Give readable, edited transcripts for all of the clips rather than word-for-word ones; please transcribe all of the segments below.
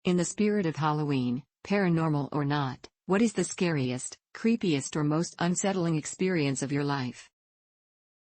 In the spirit of Halloween, paranormal or not, what is the scariest, creepiest or most unsettling experience of your life?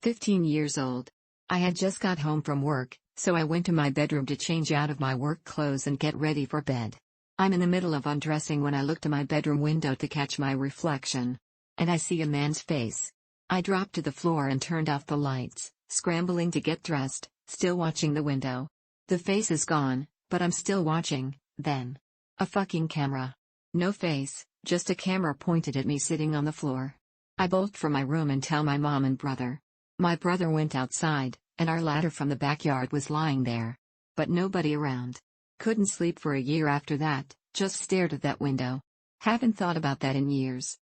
15 years old. I had just got home from work, so I went to my bedroom to change out of my work clothes and get ready for bed. I'm in the middle of undressing when I look to my bedroom window to catch my reflection. And I see a man's face. I dropped to the floor and turned off the lights, scrambling to get dressed, still watching the window. The face is gone, but I'm still watching. Then, a fucking camera. No face, just a camera pointed at me sitting on the floor. I bolt from my room and tell my mom and brother. My brother went outside, and our ladder from the backyard was lying there. But nobody around. Couldn't sleep for a year after that, just stared at that window. Haven't thought about that in years.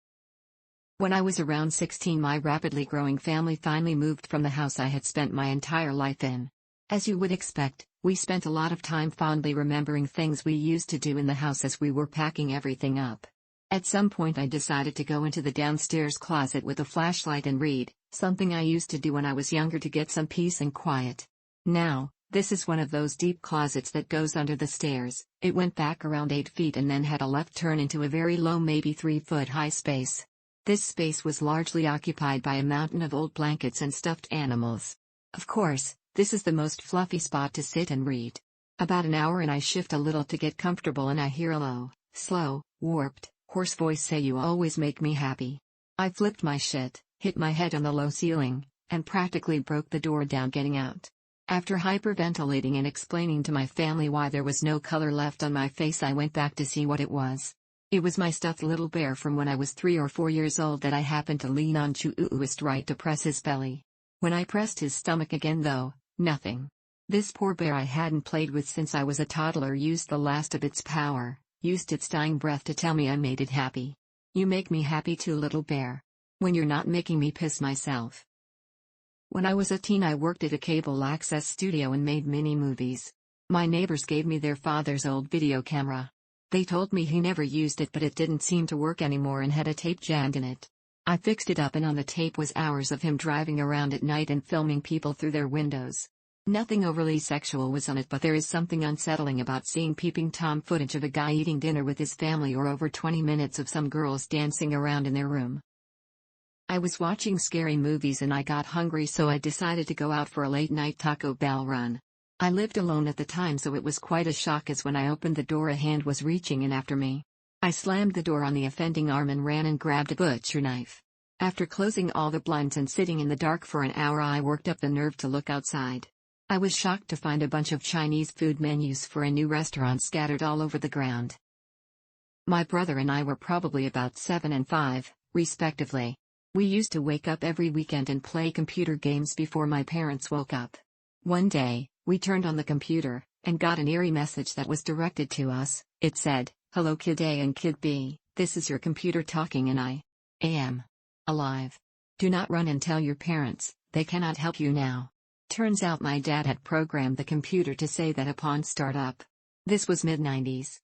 When I was around 16, my rapidly growing family finally moved from the house I had spent my entire life in. As you would expect, we spent a lot of time fondly remembering things we used to do in the house as we were packing everything up. At some point I decided to go into the downstairs closet with a flashlight and read, something I used to do when I was younger to get some peace and quiet. Now, this is one of those deep closets that goes under the stairs. It went back around 8 feet and then had a left turn into a very low, maybe 3-foot high space. This space was largely occupied by a mountain of old blankets and stuffed animals. Of course, this is the most fluffy spot to sit and read. About an hour and I shift a little to get comfortable and I hear a low, slow, warped, hoarse voice say, "You always make me happy." I flipped my shit, hit my head on the low ceiling, and practically broke the door down getting out. After hyperventilating and explaining to my family why there was no color left on my face, I went back to see what it was. It was my stuffed little bear from when I was 3 or 4 years old that I happened to lean on just right to press his belly. When I pressed his stomach again though, nothing. This poor bear I hadn't played with since I was a toddler used the last of its power, used its dying breath to tell me I made it happy. You make me happy too, little bear. When you're not making me piss myself. When I was a teen I worked at a cable access studio and made mini movies. My neighbors gave me their father's old video camera. They told me he never used it but it didn't seem to work anymore and had a tape jammed in it. I fixed it up and on the tape was hours of him driving around at night and filming people through their windows. Nothing overly sexual was on it, but there is something unsettling about seeing peeping Tom footage of a guy eating dinner with his family or over 20 minutes of some girls dancing around in their room. I was watching scary movies and I got hungry, so I decided to go out for a late-night Taco Bell run. I lived alone at the time, so it was quite a shock as when I opened the door a hand was reaching in after me. I slammed the door on the offending arm and ran and grabbed a butcher knife. After closing all the blinds and sitting in the dark for an hour, I worked up the nerve to look outside. I was shocked to find a bunch of Chinese food menus for a new restaurant scattered all over the ground. My brother and I were probably about 7 and 5, respectively. We used to wake up every weekend and play computer games before my parents woke up. One day, we turned on the computer, and got an eerie message that was directed to us. It said, "Hello Kid A and Kid B, this is your computer talking and I am alive. Do not run and tell your parents, they cannot help you now." Turns out my dad had programmed the computer to say that upon startup. This was mid-90s.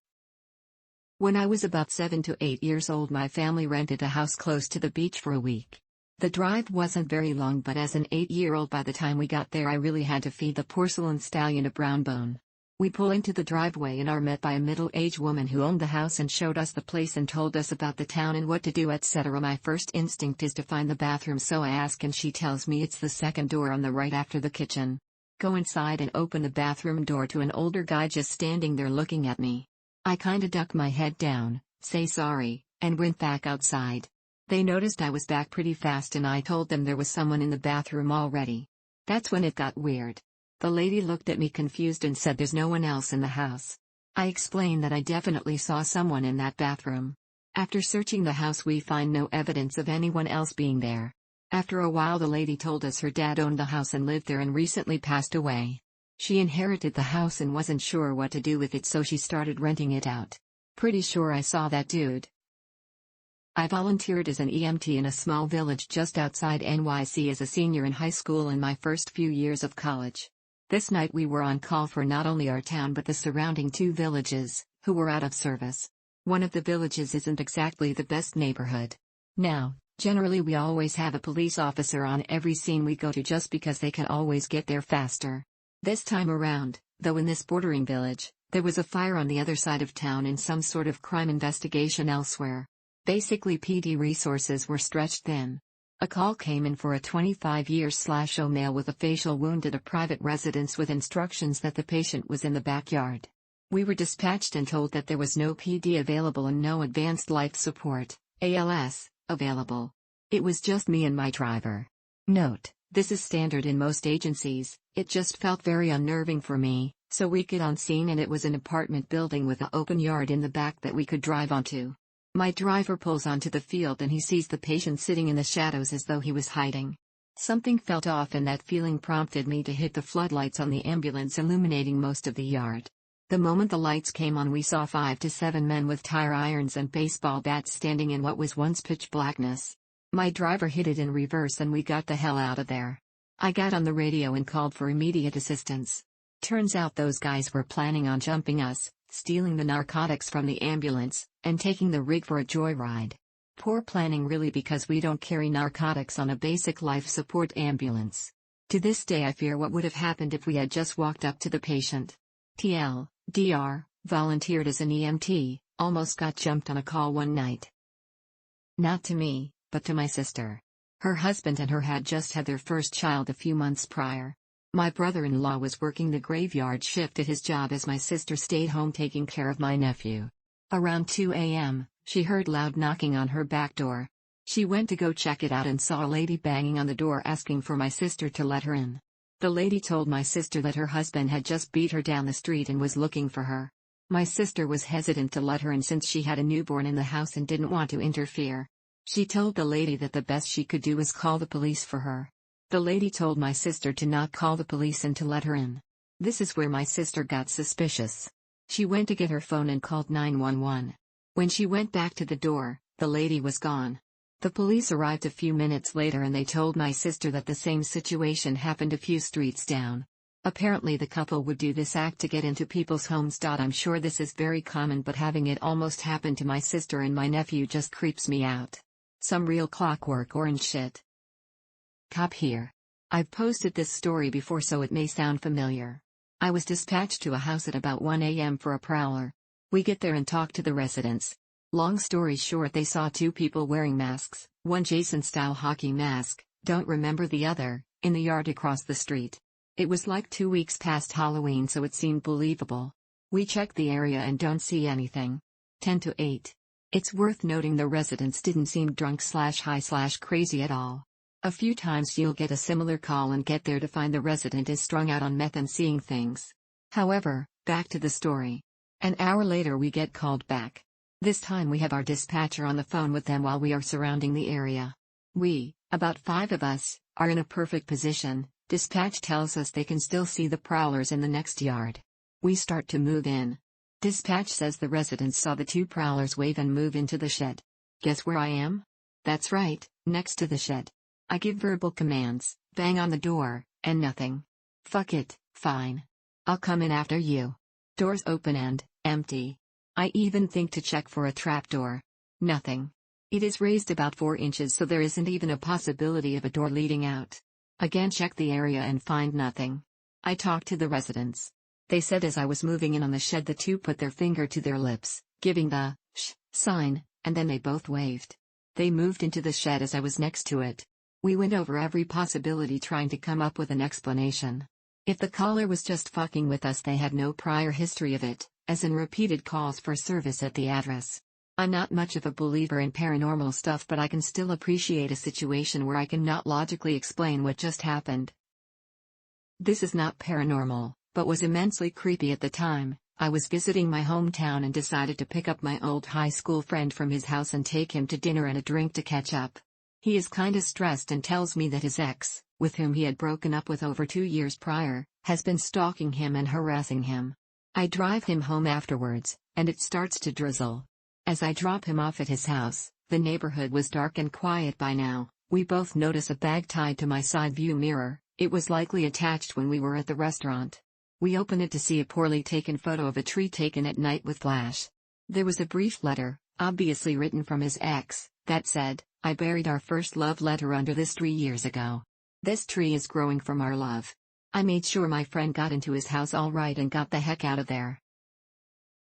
When I was about 7 to 8 years old, my family rented a house close to the beach for a week. The drive wasn't very long, but as an 8-year-old by the time we got there I really had to feed the porcelain stallion a brown bone. We pull into the driveway and are met by a middle-aged woman who owned the house and showed us the place and told us about the town and what to do, etc. My first instinct is to find the bathroom, so I ask and she tells me it's the second door on the right after the kitchen. Go inside and open the bathroom door to an older guy just standing there looking at me. I kinda duck my head down, say sorry, and went back outside. They noticed I was back pretty fast and I told them there was someone in the bathroom already. That's when it got weird. The lady looked at me confused and said there's no one else in the house. I explained that I definitely saw someone in that bathroom. After searching the house we find no evidence of anyone else being there. After a while the lady told us her dad owned the house and lived there and recently passed away. She inherited the house and wasn't sure what to do with it, so she started renting it out. Pretty sure I saw that dude. I volunteered as an EMT in a small village just outside NYC as a senior in high school in my first few years of college. This night we were on call for not only our town but the surrounding 2 villages, who were out of service. One of the villages isn't exactly the best neighborhood. Now, generally we always have a police officer on every scene we go to just because they can always get there faster. This time around, though in this bordering village, There was a fire on the other side of town and some sort of crime investigation elsewhere. Basically PD resources were stretched thin. A call came in for a 25-year-old male with a facial wound at a private residence with instructions that the patient was in the backyard. We were dispatched and told that there was no PD available and no advanced life support, ALS, available. It was just me and my driver. Note, this is standard in most agencies. It just felt very unnerving for me, so we get on scene and it was an apartment building with an open yard in the back that we could drive onto. My driver pulls onto the field and he sees the patient sitting in the shadows as though he was hiding. Something felt off and that feeling prompted me to hit the floodlights on the ambulance illuminating most of the yard. The moment the lights came on we saw 5 to 7 men with tire irons and baseball bats standing in what was once pitch blackness. My driver hit it in reverse and we got the hell out of there. I got on the radio and called for immediate assistance. Turns out those guys were planning on jumping us, stealing the narcotics from the ambulance, and taking the rig for a joyride. Poor planning really, because we don't carry narcotics on a basic life support ambulance. To this day I fear what would have happened if we had just walked up to the patient. Dr. Volunteered as an EMT, almost got jumped on a call one night. Not to me, but to my sister. Her husband and her had just had their first child a few months prior. My brother-in-law was working the graveyard shift at his job as my sister stayed home taking care of my nephew. Around 2 a.m., she heard loud knocking on her back door. She went to go check it out and saw a lady banging on the door asking for my sister to let her in. The lady told my sister that her husband had just beat her down the street and was looking for her. My sister was hesitant to let her in since she had a newborn in the house and didn't want to interfere. She told the lady that the best she could do was call the police for her. The lady told my sister to not call the police and to let her in. This is where my sister got suspicious. She went to get her phone and called 911. When she went back to the door, the lady was gone. The police arrived a few minutes later and they told my sister that the same situation happened a few streets down. Apparently the couple would do this act to get into people's homes. I'm sure this is very common, but having it almost happen to my sister and my nephew just creeps me out. Some real Clockwork Orange shit. Cop here. I've posted this story before so it may sound familiar. I was dispatched to a house at about 1 a.m. for a prowler. We get there and talk to the residents. Long story short, they saw 2 people wearing masks, one Jason-style hockey mask, don't remember the other, in the yard across the street. It was like 2 weeks past Halloween, so it seemed believable. We checked the area and don't see anything. 10 to 8. It's worth noting the residents didn't seem drunk/high/crazy at all. A few times you'll get a similar call and get there to find the resident is strung out on meth and seeing things. However, back to the story. An hour later we get called back. This time we have our dispatcher on the phone with them while we are surrounding the area. We, about 5 of us, are in a perfect position. Dispatch tells us they can still see the prowlers in the next yard. We start to move in. Dispatch says the residents saw the 2 prowlers wave and move into the shed. Guess where I am? That's right, next to the shed. I give verbal commands, bang on the door, and nothing. Fuck it, fine. I'll come in after you. Doors open and empty. I even think to check for a trapdoor. Nothing. It is raised about 4 inches, so there isn't even a possibility of a door leading out. Again check the area and find nothing. I talk to the residents. They said as I was moving in on the shed the 2 put their finger to their lips, giving the shh sign, and then they both waved. They moved into the shed as I was next to it. We went over every possibility trying to come up with an explanation. If the caller was just fucking with us, they had no prior history of it, as in repeated calls for service at the address. I'm not much of a believer in paranormal stuff, but I can still appreciate a situation where I cannot logically explain what just happened. This is not paranormal, but was immensely creepy at the time. I was visiting my hometown and decided to pick up my old high school friend from his house and take him to dinner and a drink to catch up. He is kinda stressed and tells me that his ex, with whom he had broken up with over 2 years prior, has been stalking him and harassing him. I drive him home afterwards, and it starts to drizzle. As I drop him off at his house, the neighborhood was dark and quiet by now. We both notice a bag tied to my side view mirror. It was likely attached when we were at the restaurant. We open it to see a poorly taken photo of a tree taken at night with flash. There was a brief letter, obviously written from his ex, that said, "I buried our first love letter under this tree years ago. This tree is growing from our love." I made sure my friend got into his house all right and got the heck out of there.